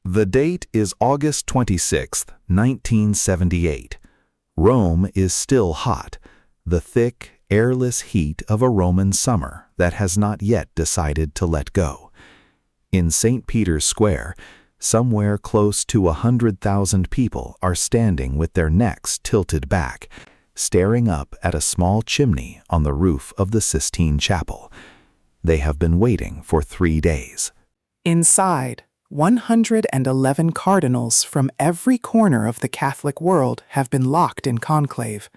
The date is August 26, 1978. Rome is still hot, the thick, airless heat of a Roman summer that has not yet decided to let go. In St. Peter's Square, somewhere close to 100,000 people are standing with their necks tilted back, staring up at a small chimney on the roof of the Sistine Chapel. They have been waiting for 3 days. Inside, 111 cardinals from every corner of the Catholic world have been locked in conclave,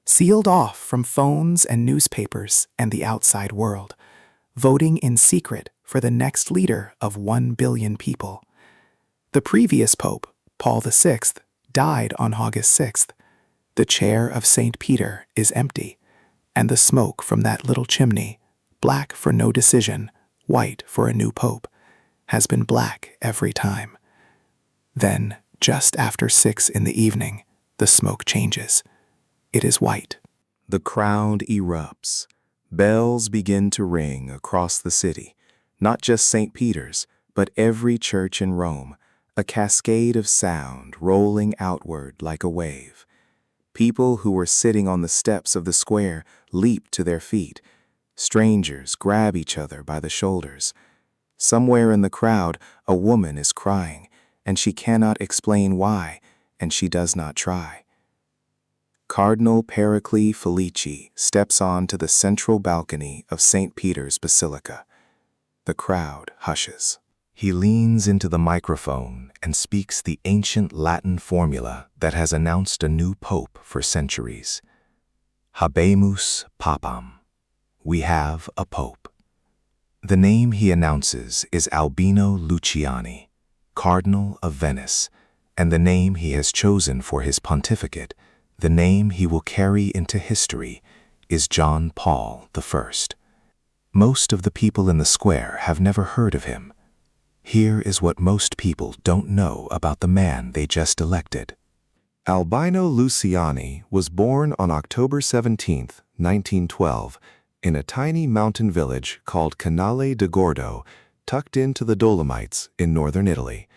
sealed off from phones and newspapers and the outside world, voting in secret for the next leader of 1 billion people. The previous pope, Paul VI, died on August 6th. The chair of St. Peter is empty, and the smoke from that little chimney, black for no decision, white for a new pope, has been black every time. Then, just after 6 in the evening, the smoke changes. It is white. The crowd erupts. Bells begin to ring across the city, not just St. Peter's, but every church in Rome, a cascade of sound rolling outward like a wave. People who were sitting on the steps of the square leap to their feet. Strangers grab each other by the shoulders. Somewhere in the crowd, a woman is crying, and she cannot explain why, and she does not try. Cardinal Pericles Felici steps on to the central balcony of St. Peter's Basilica. The crowd hushes. He leans into the microphone and speaks the ancient Latin formula that has announced a new pope for centuries. Habemus Papam. We have a pope. The name he announces is Albino Luciani, Cardinal of Venice, and the name he has chosen for his pontificate, the name he will carry into history, is John Paul I. Most of the people in the square have never heard of him. Here is what most people don't know about the man they just elected. Albino Luciani was born on October 17, 1912, in a tiny mountain village called Canale di Gordo, tucked into the Dolomites in northern Italy.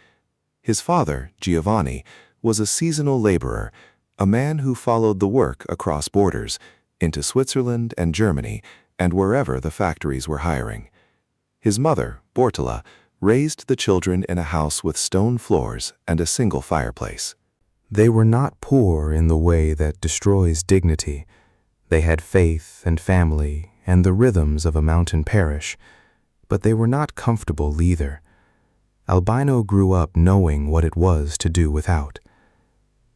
His father, Giovanni, was a seasonal laborer, a man who followed the work across borders, into Switzerland and Germany, and wherever the factories were hiring. His mother, Bortola, raised the children in a house with stone floors and a single fireplace. They were not poor in the way that destroys dignity. They had faith and family and the rhythms of a mountain parish, but they were not comfortable either. Albino grew up knowing what it was to do without.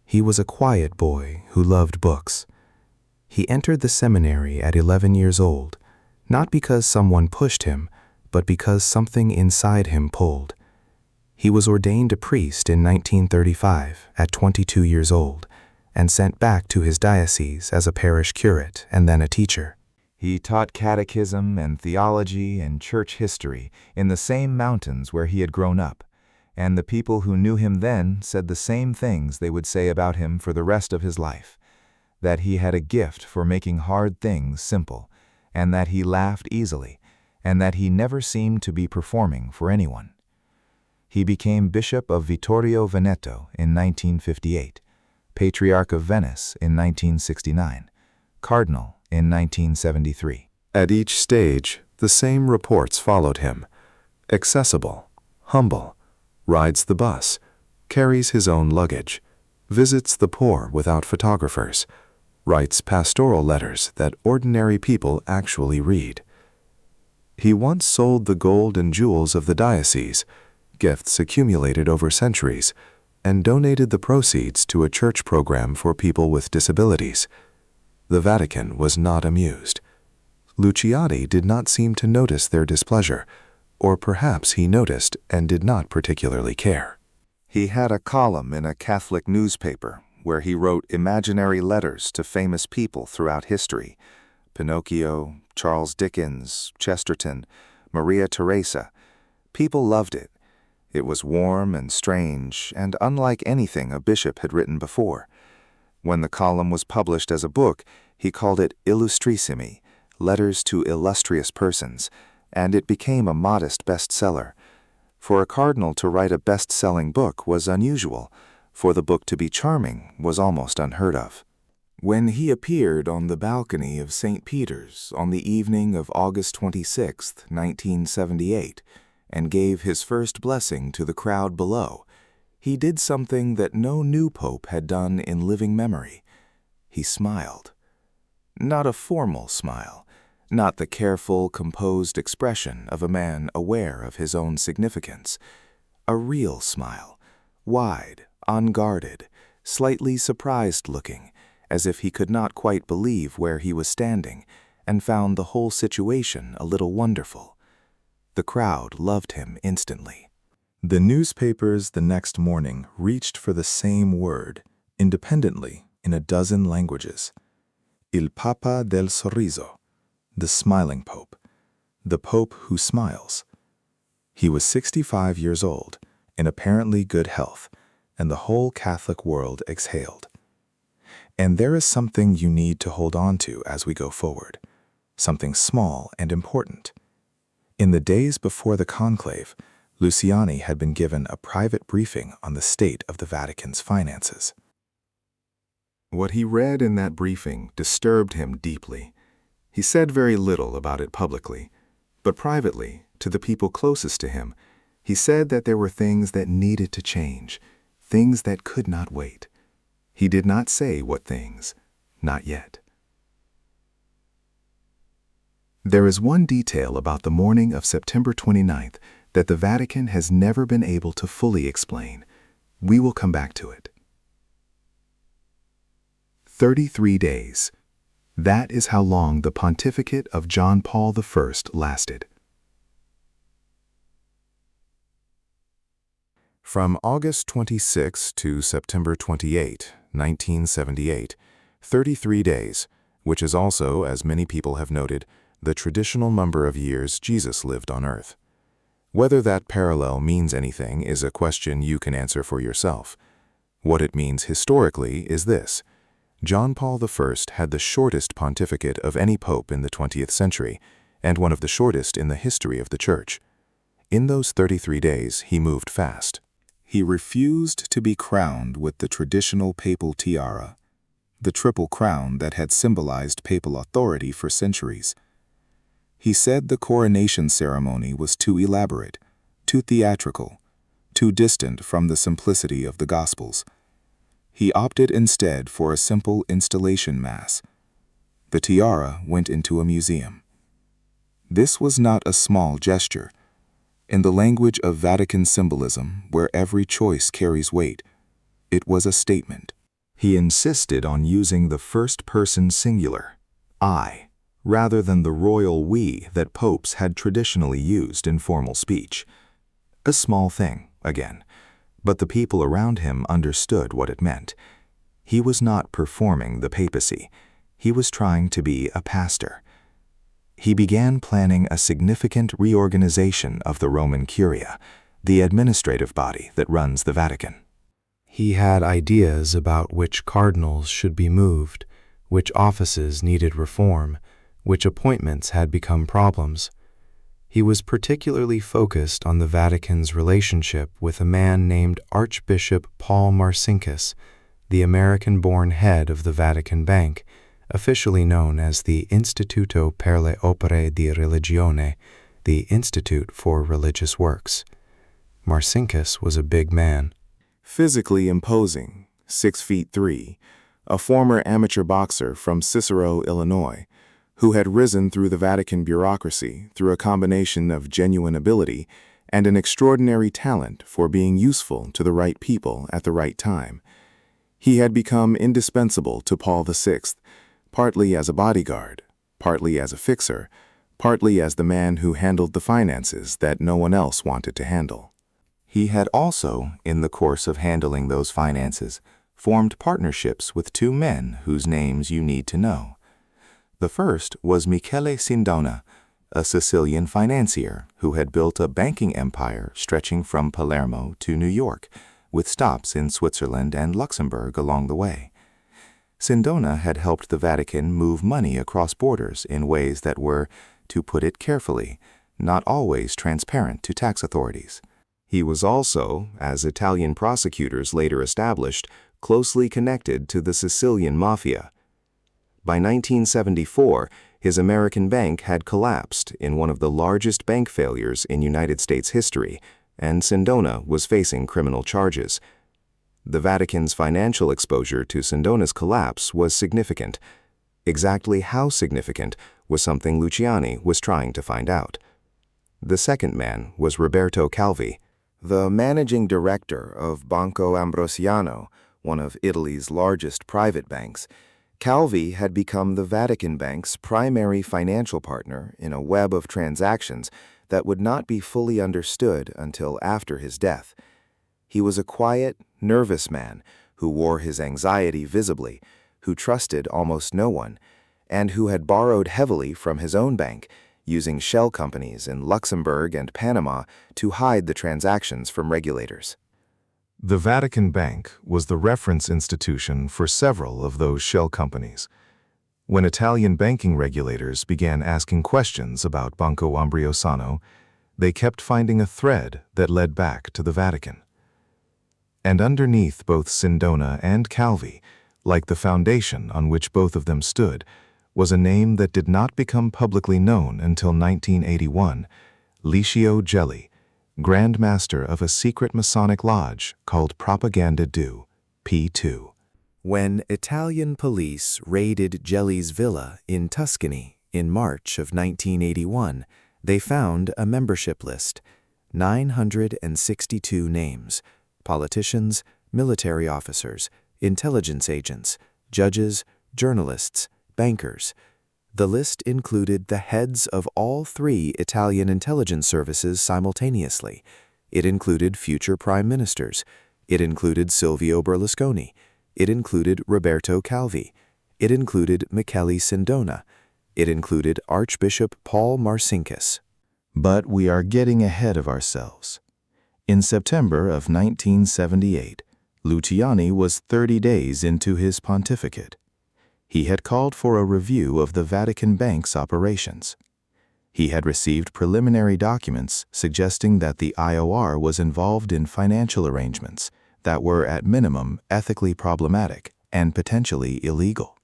He was a quiet boy who loved books. He entered the seminary at 11 years old, not because someone pushed him, but because something inside him pulled. He was ordained a priest in 1935 at 22 years old, and sent back to his diocese as a parish curate and then a teacher. He taught catechism and theology and church history in the same mountains where he had grown up, and the people who knew him then said the same things they would say about him for the rest of his life, that he had a gift for making hard things simple, and that he laughed easily, and that he never seemed to be performing for anyone. He became Bishop of Vittorio Veneto in 1958, Patriarch of Venice in 1969, Cardinal in 1973. At each stage, the same reports followed him. Accessible, humble, rides the bus, carries his own luggage, visits the poor without photographers, writes pastoral letters that ordinary people actually read. He once sold the gold and jewels of the diocese, gifts accumulated over centuries, and donated the proceeds to a church program for people with disabilities. The Vatican was not amused. Luciani did not seem to notice their displeasure, or perhaps he noticed and did not particularly care. He had a column in a Catholic newspaper where he wrote imaginary letters to famous people throughout history: Pinocchio, Charles Dickens, Chesterton, Maria Theresa. People loved it. It was warm and strange and unlike anything a bishop had written before. When the column was published as a book, he called it Illustrissimi, Letters to Illustrious Persons, and it became a modest bestseller. For a cardinal to write a best-selling book was unusual. For the book to be charming was almost unheard of. When he appeared on the balcony of St. Peter's on the evening of August 26, 1978, and gave his first blessing to the crowd below, he did something that no new pope had done in living memory. He smiled. Not a formal smile, not the careful, composed expression of a man aware of his own significance. A real smile, wide, unguarded, slightly surprised-looking, as if he could not quite believe where he was standing, and found the whole situation a little wonderful. The crowd loved him instantly. The newspapers the next morning reached for the same word, independently, in a dozen languages. Il Papa del Sorriso, the smiling pope, the pope who smiles. He was 65 years old, in apparently good health, and the whole Catholic world exhaled. And there is something you need to hold on to as we go forward, something small and important. In the days before the conclave, Luciani had been given a private briefing on the state of the Vatican's finances. What he read in that briefing disturbed him deeply. He said very little about it publicly, but privately, to the people closest to him, he said that there were things that needed to change, things that could not wait. He did not say what things, not yet. There is one detail about the morning of September 29th that the Vatican has never been able to fully explain. We will come back to it. 33 days. That is how long the pontificate of John Paul I lasted. From August 26 to September 28, 1978, 33 days, which is also, as many people have noted, the traditional number of years Jesus lived on earth. Whether that parallel means anything is a question you can answer for yourself. What it means historically is this: John Paul I had the shortest pontificate of any pope in the 20th century, and one of the shortest in the history of the Church. In those 33 days, he moved fast. He refused to be crowned with the traditional papal tiara, the triple crown that had symbolized papal authority for centuries. He said the coronation ceremony was too elaborate, too theatrical, too distant from the simplicity of the Gospels. He opted instead for a simple installation mass. The tiara went into a museum. This was not a small gesture. In the language of Vatican symbolism, where every choice carries weight, it was a statement. He insisted on using the first-person singular, I, rather than the royal we that popes had traditionally used in formal speech. A small thing, again, but the people around him understood what it meant. He was not performing the papacy. He was trying to be a pastor. He began planning a significant reorganization of the Roman Curia, the administrative body that runs the Vatican. He had ideas about which cardinals should be moved, which offices needed reform, which appointments had become problems. He was particularly focused on the Vatican's relationship with a man named Archbishop Paul Marcinkus, the American-born head of the Vatican Bank, officially known as the Istituto per le Opere di Religione, the Institute for Religious Works. Marcinkus was a big man. Physically imposing, 6'3", a former amateur boxer from Cicero, Illinois, who had risen through the Vatican bureaucracy through a combination of genuine ability and an extraordinary talent for being useful to the right people at the right time. He had become indispensable to Paul VI, partly as a bodyguard, partly as a fixer, partly as the man who handled the finances that no one else wanted to handle. He had also, in the course of handling those finances, formed partnerships with two men whose names you need to know. The first was Michele Sindona, a Sicilian financier who had built a banking empire stretching from Palermo to New York, with stops in Switzerland and Luxembourg along the way. Sindona had helped the Vatican move money across borders in ways that were, to put it carefully, not always transparent to tax authorities. He was also, as Italian prosecutors later established, closely connected to the Sicilian mafia. By 1974, his American bank had collapsed in one of the largest bank failures in United States history, and Sindona was facing criminal charges. The Vatican's financial exposure to Sindona's collapse was significant. Exactly how significant was something Luciani was trying to find out. The second man was Roberto Calvi, the managing director of Banco Ambrosiano, one of Italy's largest private banks. Calvi had become the Vatican Bank's primary financial partner in a web of transactions that would not be fully understood until after his death. He was a quiet, nervous man who wore his anxiety visibly, who trusted almost no one, and who had borrowed heavily from his own bank, using shell companies in Luxembourg and Panama to hide the transactions from regulators. The Vatican Bank was the reference institution for several of those shell companies. When Italian banking regulators began asking questions about Banco Ambrosiano, they kept finding a thread that led back to the Vatican. And underneath both Sindona and Calvi, like the foundation on which both of them stood, was a name that did not become publicly known until 1981, Licio Gelli, Grand Master of a secret Masonic lodge called Propaganda Due, P2. When Italian police raided Gelli's villa in Tuscany in March of 1981, they found a membership list, 962 names, politicians, military officers, intelligence agents, judges, journalists, bankers. The list included the heads of all three Italian intelligence services simultaneously. It included future prime ministers. It included Silvio Berlusconi. It included Roberto Calvi. It included Michele Sindona. It included Archbishop Paul Marcinkus. But we are getting ahead of ourselves. In September of 1978, Luciani was 30 days into his pontificate. He had called for a review of the Vatican Bank's operations. He had received preliminary documents suggesting that the IOR was involved in financial arrangements that were at minimum ethically problematic and potentially illegal.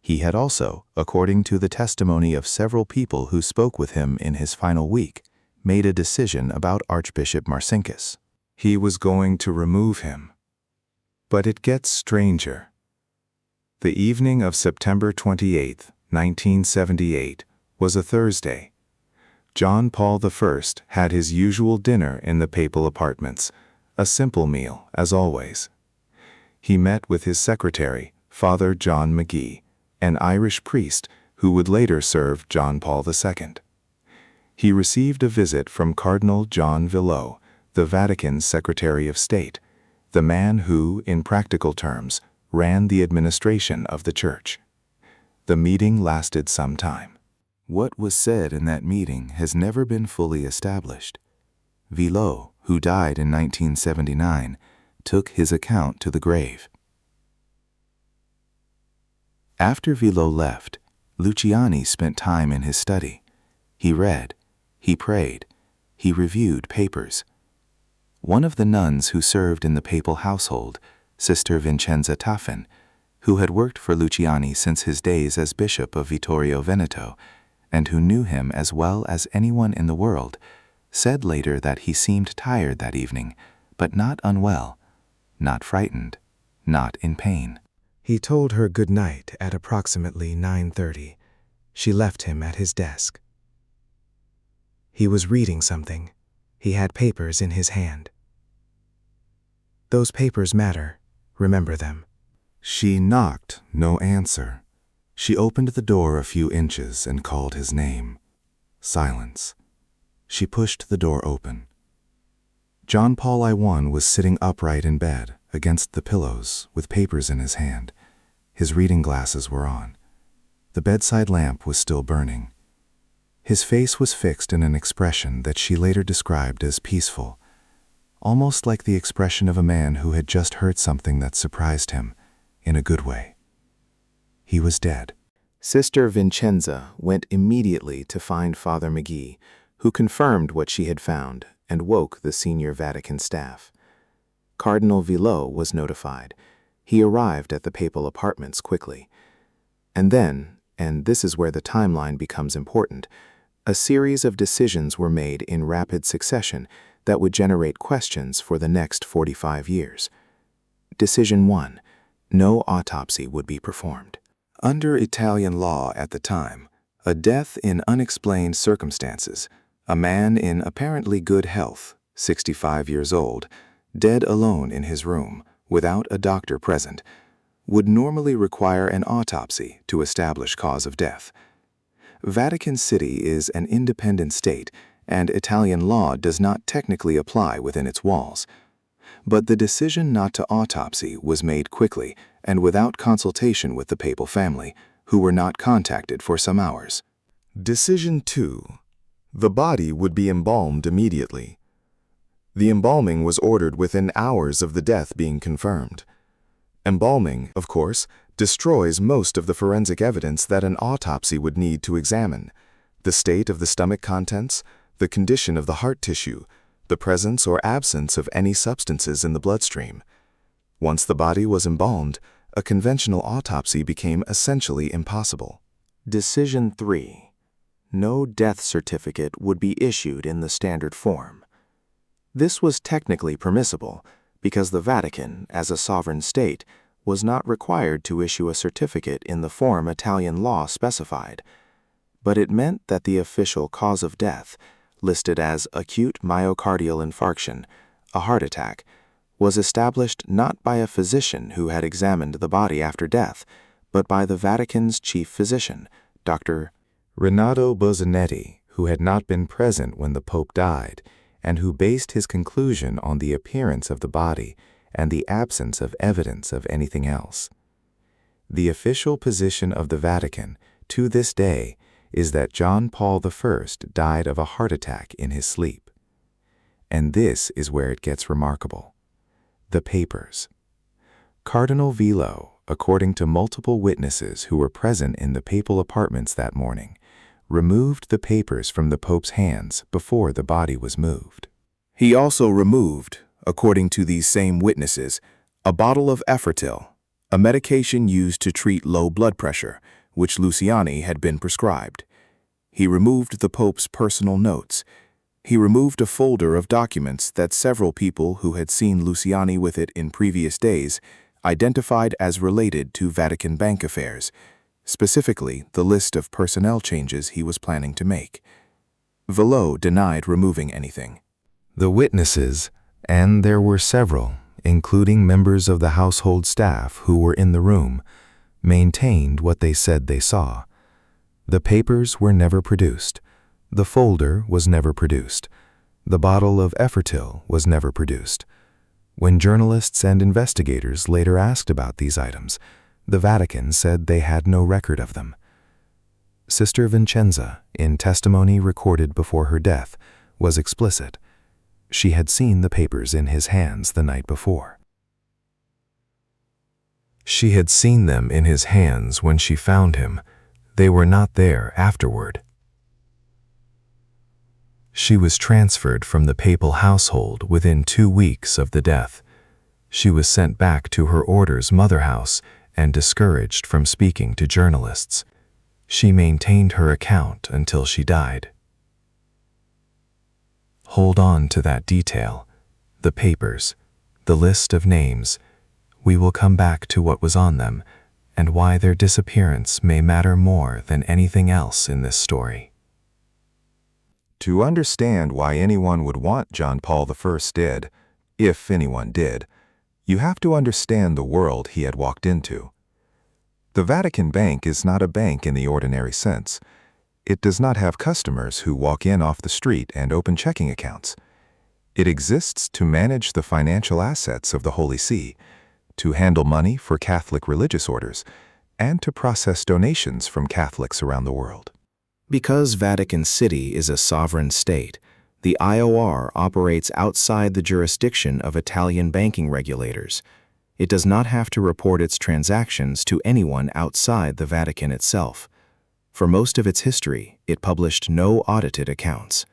He had also, according to the testimony of several people who spoke with him in his final week, made a decision about Archbishop Marcinkus. He was going to remove him. But it gets stranger. The evening of September 28, 1978, was a Thursday. John Paul I had his usual dinner in the papal apartments, a simple meal, as always. He met with his secretary, Father John McGee, an Irish priest who would later serve John Paul II. He received a visit from Cardinal John Villot, the Vatican's Secretary of State, the man who, in practical terms, ran the administration of the Church. The meeting lasted some time. What was said in that meeting has never been fully established. Villot, who died in 1979, took his account to the grave. After Villot left, Luciani spent time in his study. He read, he prayed, he reviewed papers. One of the nuns who served in the papal household, Sister Vincenza Taffin, who had worked for Luciani since his days as Bishop of Vittorio Veneto, and who knew him as well as anyone in the world, said later that he seemed tired that evening, but not unwell, not frightened, not in pain. He told her good night at approximately 9:30. She left him at his desk. He was reading something. He had papers in his hand. Those papers matter. Remember them. She knocked, no answer. She opened the door a few inches and called his name. Silence. She pushed the door open. John Paul I was sitting upright in bed, against the pillows, with papers in his hand. His reading glasses were on. The bedside lamp was still burning. His face was fixed in an expression that she later described as peaceful, almost like the expression of a man who had just heard something that surprised him, in a good way. He was dead. Sister Vincenza went immediately to find Father McGee, who confirmed what she had found and woke the senior Vatican staff. Cardinal Villot was notified. He arrived at the papal apartments quickly. And then, and this is where the timeline becomes important, a series of decisions were made in rapid succession that would generate questions for the next 45 years. Decision 1. No autopsy would be performed. Under Italian law at the time, a death in unexplained circumstances, a man in apparently good health, 65 years old, dead alone in his room, without a doctor present, would normally require an autopsy to establish cause of death. Vatican City is an independent state, and Italian law does not technically apply within its walls. But the decision not to autopsy was made quickly and without consultation with the papal family, who were not contacted for some hours. Decision 2. The body would be embalmed immediately. The embalming was ordered within hours of the death being confirmed. Embalming, of course, destroys most of the forensic evidence that an autopsy would need to examine: the state of the stomach contents, the condition of the heart tissue, the presence or absence of any substances in the bloodstream. Once the body was embalmed, a conventional autopsy became essentially impossible. Decision 3. No death certificate would be issued in the standard form. This was technically permissible because the Vatican, as a sovereign state, was not required to issue a certificate in the form Italian law specified. But it meant that the official cause of death, listed as acute myocardial infarction, a heart attack, was established not by a physician who had examined the body after death, but by the Vatican's chief physician, Dr. Renato Bozzanetti, who had not been present when the Pope died, and who based his conclusion on the appearance of the body and the absence of evidence of anything else. The official position of the Vatican, to this day, is that John Paul I died of a heart attack in his sleep. And this is where it gets remarkable. The papers. Cardinal Villot, according to multiple witnesses who were present in the papal apartments that morning, removed the papers from the Pope's hands before the body was moved. He also removed, according to these same witnesses, a bottle of Effertil, a medication used to treat low blood pressure, which Luciani had been prescribed. He removed the Pope's personal notes. He removed a folder of documents that several people who had seen Luciani with it in previous days identified as related to Vatican bank affairs, specifically the list of personnel changes he was planning to make. Villot denied removing anything. The witnesses, and there were several, including members of the household staff who were in the room, maintained what they said they saw. The papers were never produced. The folder was never produced. The bottle of Effertil was never produced. When journalists and investigators later asked about these items, the Vatican said they had no record of them. Sister Vincenza, in testimony recorded before her death, was explicit. She had seen the papers in his hands the night before. She had seen them in his hands when she found him. They were not there afterward. She was transferred from the papal household within 2 weeks of the death. She was sent back to her order's mother house and discouraged from speaking to journalists. She maintained her account until she died. Hold on to that detail, the papers, the list of names. We will come back to what was on them and why their disappearance may matter more than anything else in this story. To understand why anyone would want John Paul I dead, if anyone did, you have to understand the world he had walked into. The Vatican Bank is not a bank in the ordinary sense. It does not have customers who walk in off the street and open checking accounts. It exists to manage the financial assets of the Holy See, to handle money for Catholic religious orders, and to process donations from Catholics around the world. Because Vatican City is a sovereign state, the IOR operates outside the jurisdiction of Italian banking regulators. It does not have to report its transactions to anyone outside the Vatican itself. For most of its history, it published no audited accounts.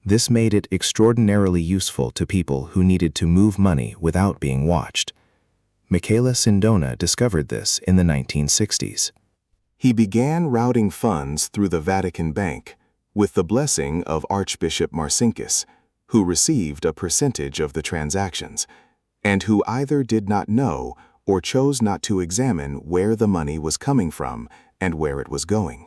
This made it extraordinarily useful to people who needed to move money without being watched. Michele Sindona discovered this in the 1960s. He began routing funds through the Vatican Bank with the blessing of Archbishop Marcinkus, who received a percentage of the transactions, and who either did not know or chose not to examine where the money was coming from and where it was going.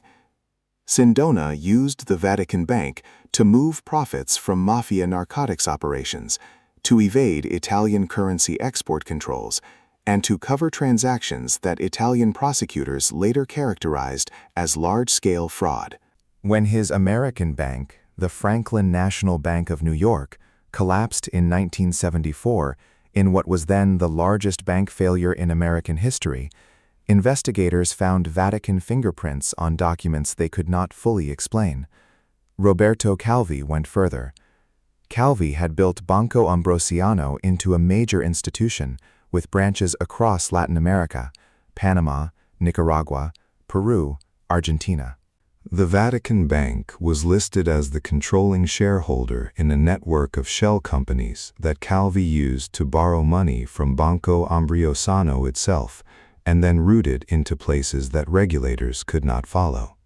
Sindona used the Vatican Bank to move profits from mafia narcotics operations, to evade Italian currency export controls, and to cover transactions that Italian prosecutors later characterized as large-scale fraud. When his American bank, the Franklin National Bank of New York, collapsed in 1974 in what was then the largest bank failure in American history, investigators found Vatican fingerprints on documents they could not fully explain. Roberto Calvi went further. Calvi had built Banco Ambrosiano into a major institution with branches across Latin America, Panama, Nicaragua, Peru, Argentina. The Vatican Bank was listed as the controlling shareholder in a network of shell companies that Calvi used to borrow money from Banco Ambrosiano itself, and then routed into places that regulators could not follow.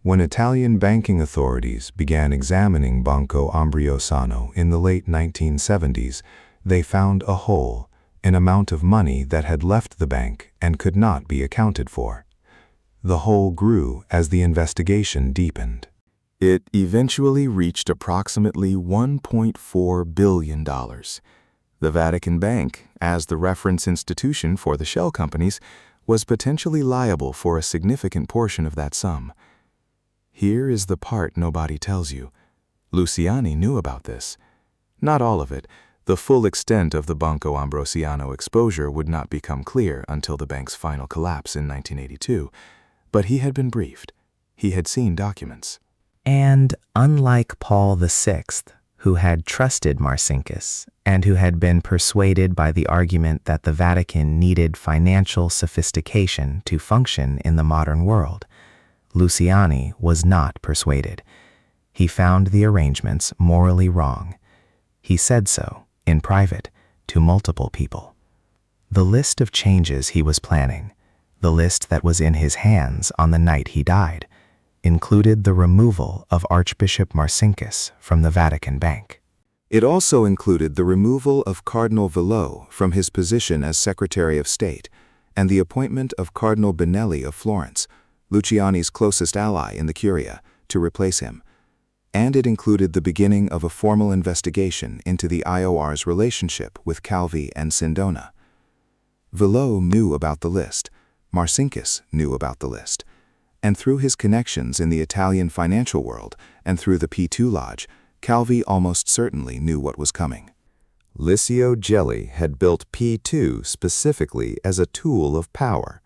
When Italian banking authorities began examining Banco Ambrosiano in the late 1970s, they found a hole, an amount of money that had left the bank and could not be accounted for. The hole grew as the investigation deepened. It eventually reached approximately $1.4 billion. The Vatican Bank, as the reference institution for the shell companies, was potentially liable for a significant portion of that sum. Here is the part nobody tells you. Luciani knew about this. Not all of it. The full extent of the Banco Ambrosiano exposure would not become clear until the bank's final collapse in 1982. But he had been briefed. He had seen documents. And unlike Paul VI, who had trusted Marcinkus and who had been persuaded by the argument that the Vatican needed financial sophistication to function in the modern world, Luciani was not persuaded. He found the arrangements morally wrong. He said so, in private, to multiple people. The list of changes he was planning, the list that was in his hands on the night he died, included the removal of Archbishop Marcinkus from the Vatican Bank. It also included the removal of Cardinal Villot from his position as Secretary of State and the appointment of Cardinal Benelli of Florence, Luciani's closest ally in the Curia, to replace him. And it included the beginning of a formal investigation into the IOR's relationship with Calvi and Sindona. Villot knew about the list. Marcinkus knew about the list. And through his connections in the Italian financial world and through the P2 Lodge, Calvi almost certainly knew what was coming. Licio Gelli had built P2 specifically as a tool of power,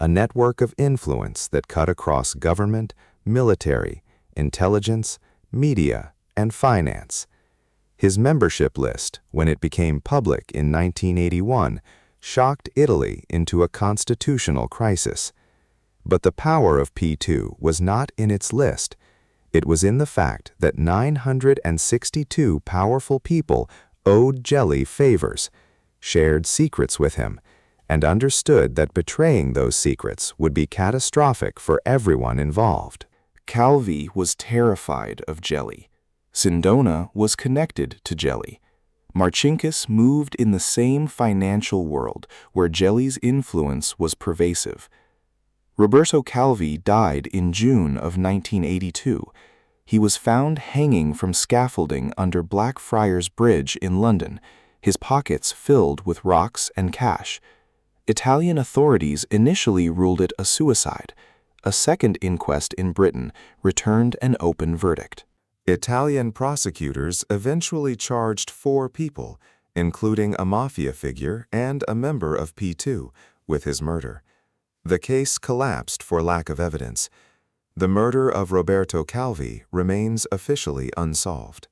a network of influence that cut across government, military, intelligence, media, and finance. His membership list, when it became public in 1981, shocked Italy into a constitutional crisis. But the power of P2 was not in its list. It was in the fact that 962 powerful people owed Gelli favors, shared secrets with him, and understood that betraying those secrets would be catastrophic for everyone involved. Calvi was terrified of Gelli. Sindona was connected to Gelli. Marcinkus moved in the same financial world where Gelli's influence was pervasive. Roberto Calvi died in June of 1982. He was found hanging from scaffolding under Blackfriars Bridge in London, his pockets filled with rocks and cash. Italian authorities initially ruled it a suicide. A second inquest in Britain returned an open verdict. Italian prosecutors eventually charged 4 people, including a mafia figure and a member of P2, with his murder. The case collapsed for lack of evidence. The murder of Roberto Calvi remains officially unsolved.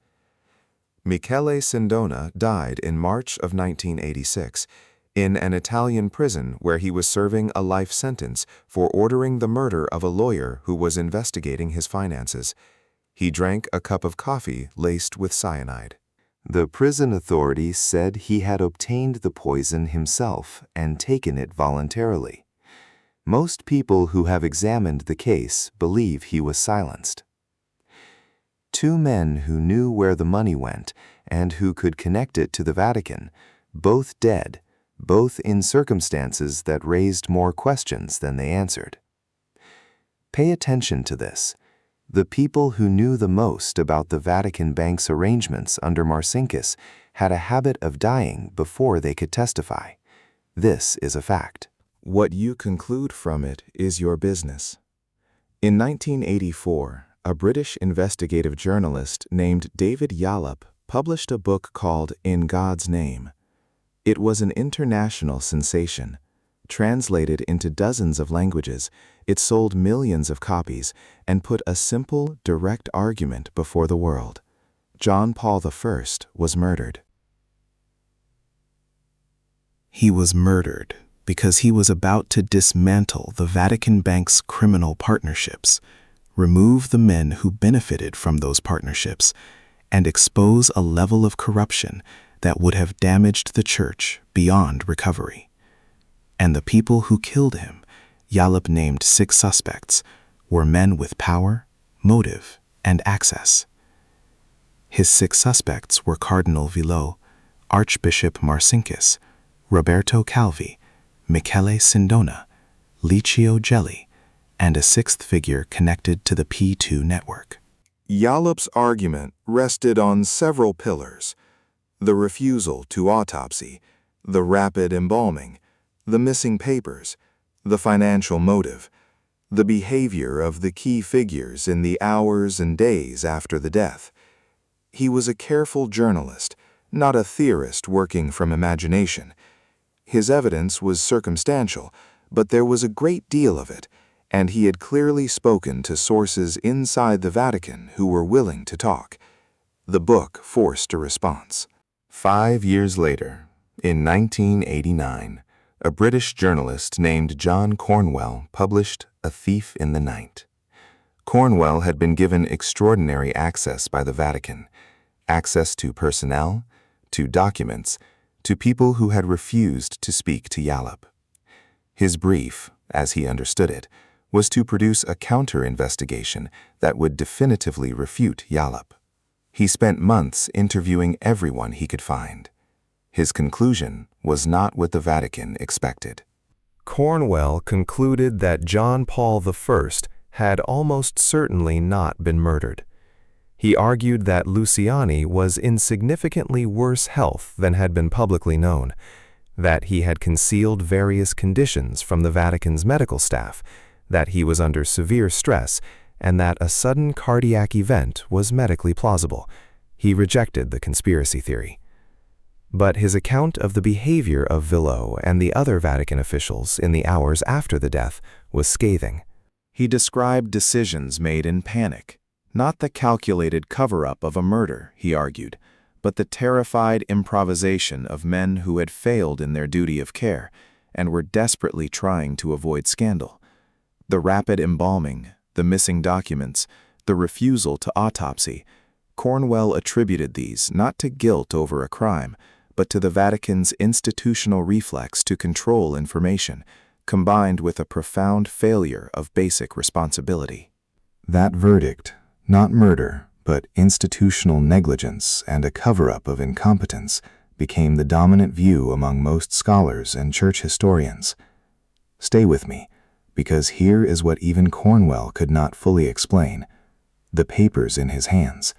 Michele Sindona died in March of 1986 in an Italian prison where he was serving a life sentence for ordering the murder of a lawyer who was investigating his finances. He drank a cup of coffee laced with cyanide. The prison authorities said he had obtained the poison himself and taken it voluntarily. Most people who have examined the case believe he was silenced. Two men who knew where the money went and who could connect it to the Vatican, both dead, both in circumstances that raised more questions than they answered. Pay attention to this. The people who knew the most about the Vatican Bank's arrangements under Marcinkus had a habit of dying before they could testify. This is a fact. What you conclude from it is your business. In 1984, a British investigative journalist named David Yallop published a book called In God's Name. It was an international sensation. Translated into dozens of languages, it sold millions of copies and put a simple, direct argument before the world. John Paul I was murdered. He was murdered because he was about to dismantle the Vatican Bank's criminal partnerships, remove the men who benefited from those partnerships, and expose a level of corruption that would have damaged the Church beyond recovery. And the people who killed him, Yallop named 6 suspects, were men with power, motive, and access. His 6 suspects were Cardinal Villot, Archbishop Marcinkus, Roberto Calvi, Michele Sindona, Licio Gelli, and a 6th figure connected to the P2 network. Yallop's argument rested on several pillars: the refusal to autopsy, the rapid embalming, the missing papers, the financial motive, the behavior of the key figures in the hours and days after the death. He was a careful journalist, not a theorist working from imagination. His evidence was circumstantial, but there was a great deal of it, and he had clearly spoken to sources inside the Vatican who were willing to talk. The book forced a response. 5 years later, in 1989, a British journalist named John Cornwell published A Thief in the Night. Cornwell had been given extraordinary access by the Vatican, access to personnel, to documents, to people who had refused to speak to Yallop. His brief, as he understood it, was to produce a counter-investigation that would definitively refute Yallop. He spent months interviewing everyone he could find. His conclusion was not what the Vatican expected. Cornwell concluded that John Paul I had almost certainly not been murdered. He argued that Luciani was in significantly worse health than had been publicly known, that he had concealed various conditions from the Vatican's medical staff, that he was under severe stress, and that a sudden cardiac event was medically plausible. He rejected the conspiracy theory. But his account of the behavior of Villot and the other Vatican officials in the hours after the death was scathing. He described decisions made in panic, not the calculated cover-up of a murder, he argued, but the terrified improvisation of men who had failed in their duty of care and were desperately trying to avoid scandal. The rapid embalming, the missing documents, the refusal to autopsy, Cornwell attributed these not to guilt over a crime, but to the Vatican's institutional reflex to control information, combined with a profound failure of basic responsibility. That verdict, not murder, but institutional negligence and a cover-up of incompetence, became the dominant view among most scholars and church historians. Stay with me, because here is what even Cornwell could not fully explain: the papers in his hands.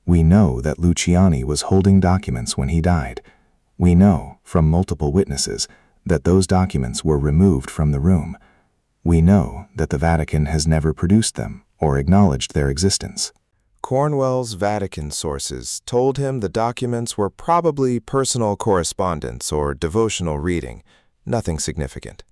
We know that Luciani was holding documents when he died. We know, from multiple witnesses, that those documents were removed from the room. We know that the Vatican has never produced them or acknowledged their existence. Cornwell's Vatican sources told him the documents were probably personal correspondence or devotional reading, nothing significant.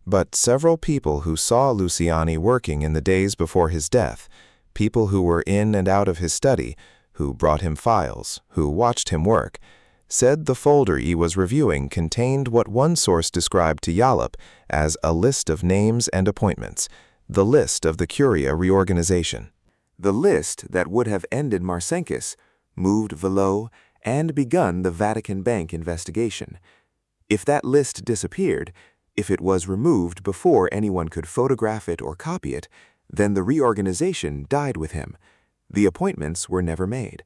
But several people who saw Luciani working in the days before his death, people who were in and out of his study, who brought him files, who watched him work, said the folder he was reviewing contained what one source described to Yallop as a list of names and appointments, the list of the Curia reorganization. The list that would have ended Marcinkus moved Villot and begun the Vatican Bank investigation. If that list disappeared, if it was removed before anyone could photograph it or copy it, then the reorganization died with him. The appointments were never made.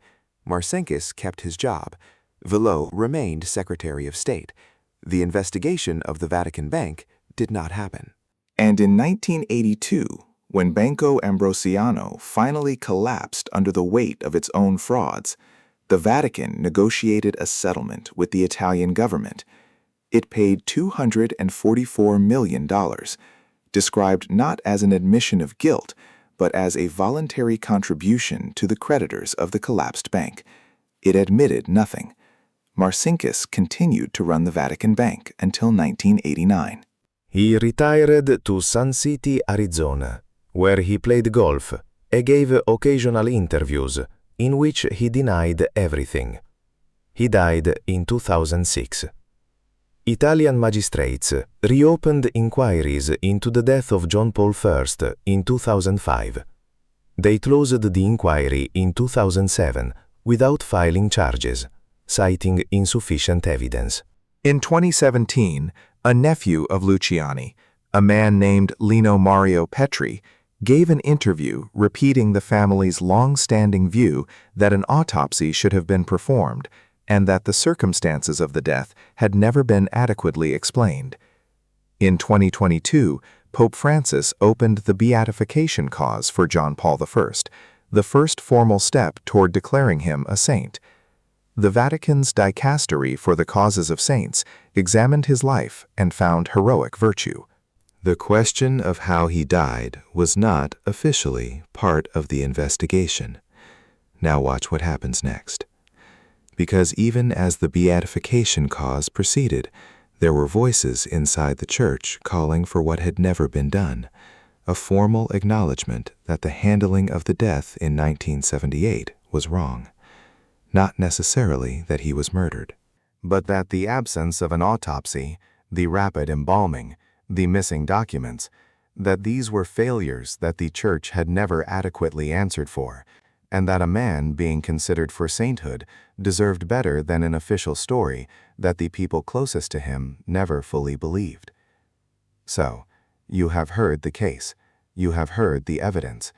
Marcinkus kept his job. Villot remained Secretary of State. The investigation of the Vatican Bank did not happen. And in 1982, when Banco Ambrosiano finally collapsed under the weight of its own frauds, the Vatican negotiated a settlement with the Italian government. It paid $244 million, described not as an admission of guilt, but as a voluntary contribution to the creditors of the collapsed bank. It admitted nothing. Marcinkus continued to run the Vatican Bank until 1989. He retired to Sun City, Arizona, where he played golf and gave occasional interviews in which he denied everything. He died in 2006. Italian magistrates reopened inquiries into the death of John Paul I in 2005. They closed the inquiry in 2007 without filing charges, citing insufficient evidence. In 2017, a nephew of Luciani, a man named Lino Mario Petri, gave an interview repeating the family's long-standing view that an autopsy should have been performed and that the circumstances of the death had never been adequately explained. In 2022, Pope Francis opened the beatification cause for John Paul I, the first formal step toward declaring him a saint. The Vatican's dicastery for the causes of saints examined his life and found heroic virtue. The question of how he died was not officially part of the investigation. Now watch what happens next. Because even as the beatification cause proceeded, there were voices inside the church calling for what had never been done, a formal acknowledgement that the handling of the death in 1978 was wrong. Not necessarily that he was murdered, but that the absence of an autopsy, the rapid embalming, the missing documents, that these were failures that the church had never adequately answered for, and that a man being considered for sainthood deserved better than an official story that the people closest to him never fully believed. So, you have heard the case, you have heard the evidence,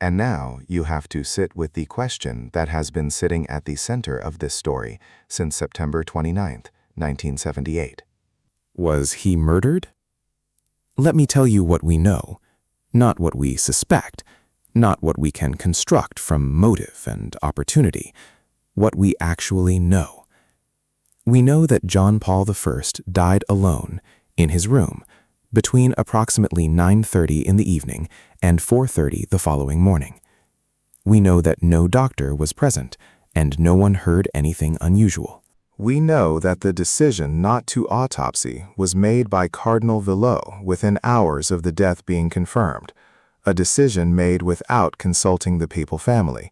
and now you have to sit with the question that has been sitting at the center of this story since September 29, 1978. Was he murdered? Let me tell you what we know, not what we suspect, not what we can construct from motive and opportunity, what we actually know. We know that John Paul I died alone in his room between approximately 9:30 in the evening and 4:30 the following morning. We know that no doctor was present and no one heard anything unusual. We know that the decision not to autopsy was made by Cardinal Villot within hours of the death being confirmed, a decision made without consulting the papal family,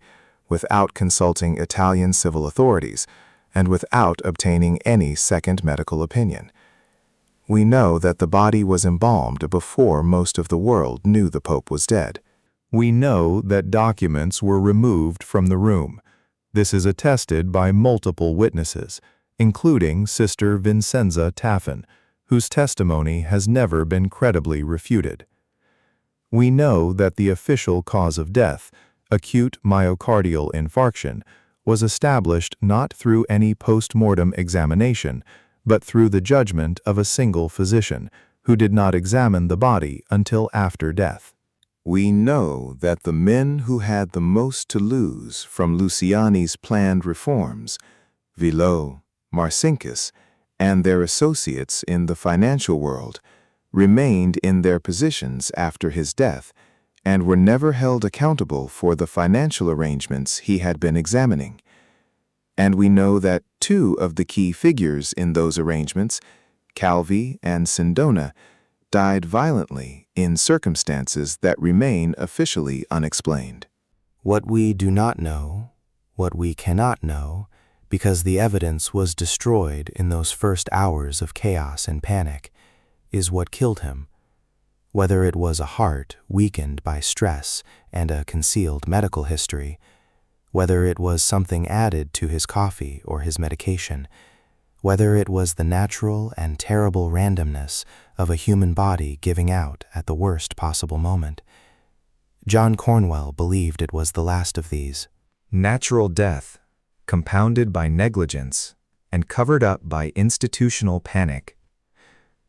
without consulting Italian civil authorities, and without obtaining any second medical opinion. We know that the body was embalmed before most of the world knew the Pope was dead. We know that documents were removed from the room. This is attested by multiple witnesses, including Sister Vincenza Taffin, whose testimony has never been credibly refuted. We know that the official cause of death, acute myocardial infarction, was established not through any post-mortem examination, but through the judgment of a single physician, who did not examine the body until after death. We know that the men who had the most to lose from Luciani's planned reforms, Villot, Marcinkus, and their associates in the financial world, remained in their positions after his death and were never held accountable for the financial arrangements he had been examining. And we know that two of the key figures in those arrangements, Calvi and Sindona, died violently in circumstances that remain officially unexplained. What we do not know, what we cannot know, because the evidence was destroyed in those first hours of chaos and panic, is what killed him. whether it was a heart weakened by stress and a concealed medical history, whether it was something added to his coffee or his medication, whether it was the natural and terrible randomness of a human body giving out at the worst possible moment. John Cornwell believed it was the last of these. Natural death, compounded by negligence and covered up by institutional panic.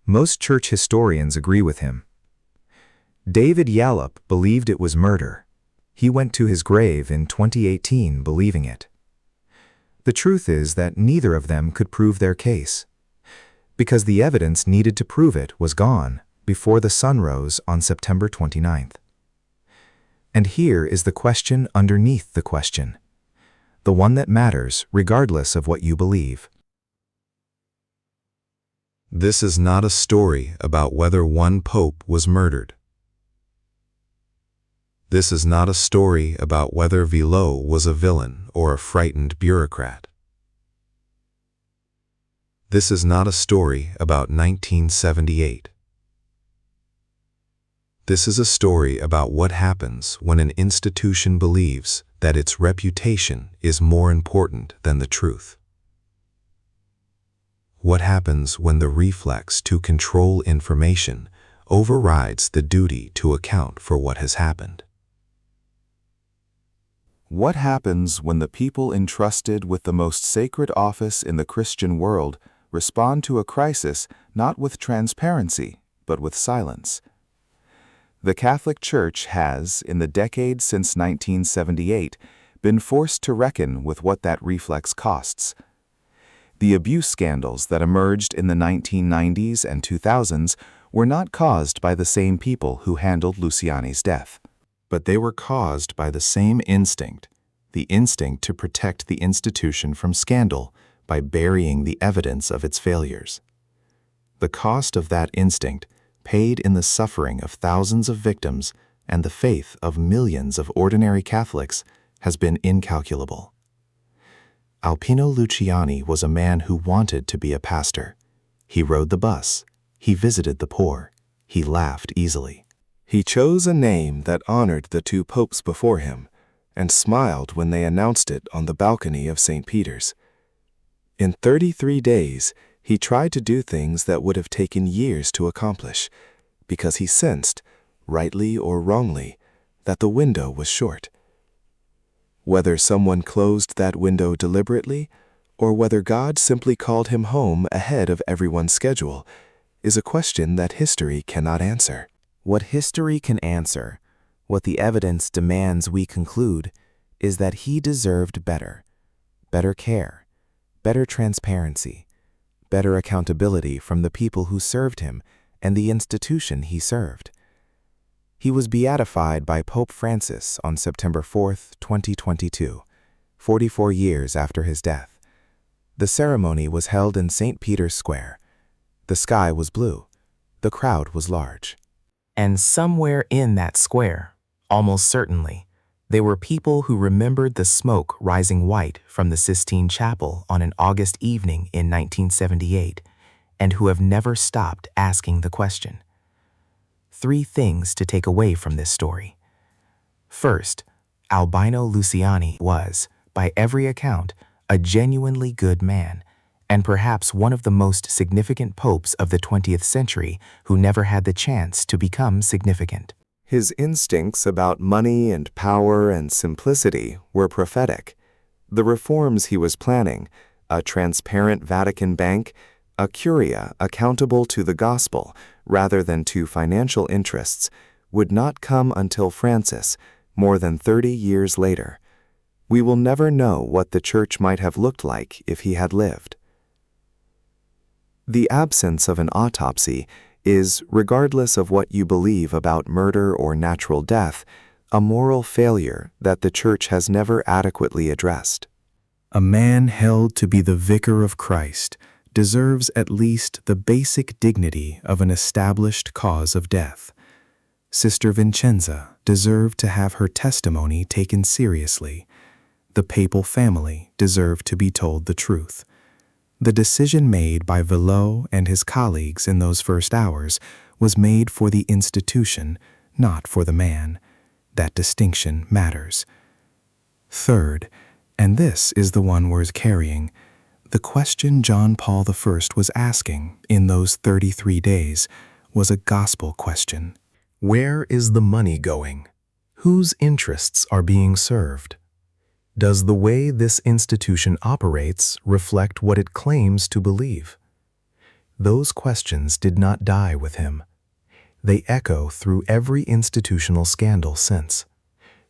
Most church historians agree with him. David Yallop believed it was murder. He went to his grave in 2018 believing it. The truth is that neither of them could prove their case, because the evidence needed to prove it was gone before the sun rose on September 29th. And here is the question underneath the question, the one that matters regardless of what you believe. This is not a story about whether one pope was murdered. This is not a story about whether Villot was a villain or a frightened bureaucrat. This is not a story about 1978. This is a story about what happens when an institution believes that its reputation is more important than the truth. What happens when the reflex to control information overrides the duty to account for what has happened? What happens when the people entrusted with the most sacred office in the Christian world respond to a crisis not with transparency, but with silence? The Catholic Church has, in the decades since 1978, been forced to reckon with what that reflex costs. The abuse scandals that emerged in the 1990s and 2000s were not caused by the same people who handled Luciani's death. But they were caused by the same instinct, the instinct to protect the institution from scandal by burying the evidence of its failures. The cost of that instinct, paid in the suffering of thousands of victims and the faith of millions of ordinary Catholics, has been incalculable. Alpino Luciani was a man who wanted to be a pastor. He rode the bus. He visited the poor. He laughed easily. He chose a name that honored the two popes before him and smiled when they announced it on the balcony of St. Peter's. In 33 days, he tried to do things that would have taken years to accomplish because he sensed, rightly or wrongly, that the window was short. Whether someone closed that window deliberately or whether God simply called him home ahead of everyone's schedule is a question that history cannot answer. What history can answer, what the evidence demands we conclude, is that he deserved better care, better transparency, better accountability from the people who served him and the institution he served. He was beatified by Pope Francis on September 4th, 2022, 44 years after his death. The ceremony was held in St. Peter's Square. The sky was blue. The crowd was large. And somewhere in that square, almost certainly, there were people who remembered the smoke rising white from the Sistine Chapel on an August evening in 1978, and who have never stopped asking the question. 3 things to take away from this story. First, Albino Luciani was, by every account, a genuinely good man, and perhaps one of the most significant popes of the 20th century who never had the chance to become significant. His instincts about money and power and simplicity were prophetic. The reforms he was planning, a transparent Vatican bank, a curia accountable to the gospel rather than to financial interests, would not come until Francis, more than 30 years later. We will never know what the church might have looked like if he had lived. The absence of an autopsy is, regardless of what you believe about murder or natural death, a moral failure that the Church has never adequately addressed. A man held to be the vicar of Christ deserves at least the basic dignity of an established cause of death. Sister Vincenza deserved to have her testimony taken seriously. The papal family deserved to be told the truth. The decision made by Villot and his colleagues in those first hours was made for the institution, not for the man. That distinction matters. Third, and this is the one worth carrying, the question John Paul I was asking in those 33 days was a gospel question. Where is the money going? Whose interests are being served? Does the way this institution operates reflect what it claims to believe? Those questions did not die with him. They echo through every institutional scandal since,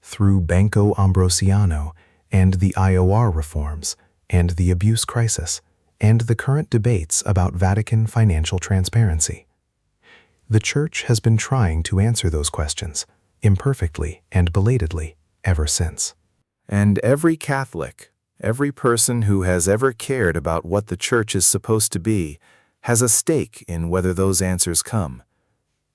through Banco Ambrosiano and the IOR reforms and the abuse crisis and the current debates about Vatican financial transparency. The Church has been trying to answer those questions, imperfectly and belatedly, ever since. And every Catholic, every person who has ever cared about what the Church is supposed to be, has a stake in whether those answers come.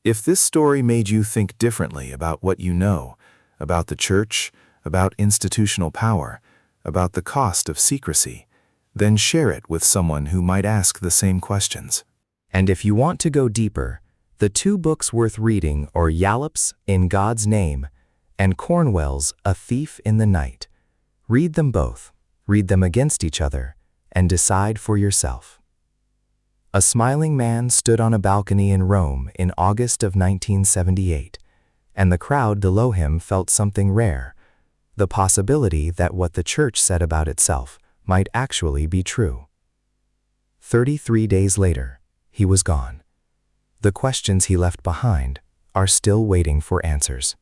If this story made you think differently about what you know, about the Church, about institutional power, about the cost of secrecy, then share it with someone who might ask the same questions. And if you want to go deeper, the two books worth reading are Yallop's In God's Name and Cornwell's A Thief in the Night. Read them both, read them against each other, and decide for yourself. A smiling man stood on a balcony in Rome in August of 1978, and the crowd below him felt something rare, the possibility that what the Church said about itself might actually be true. 33 days later, he was gone. The questions he left behind are still waiting for answers.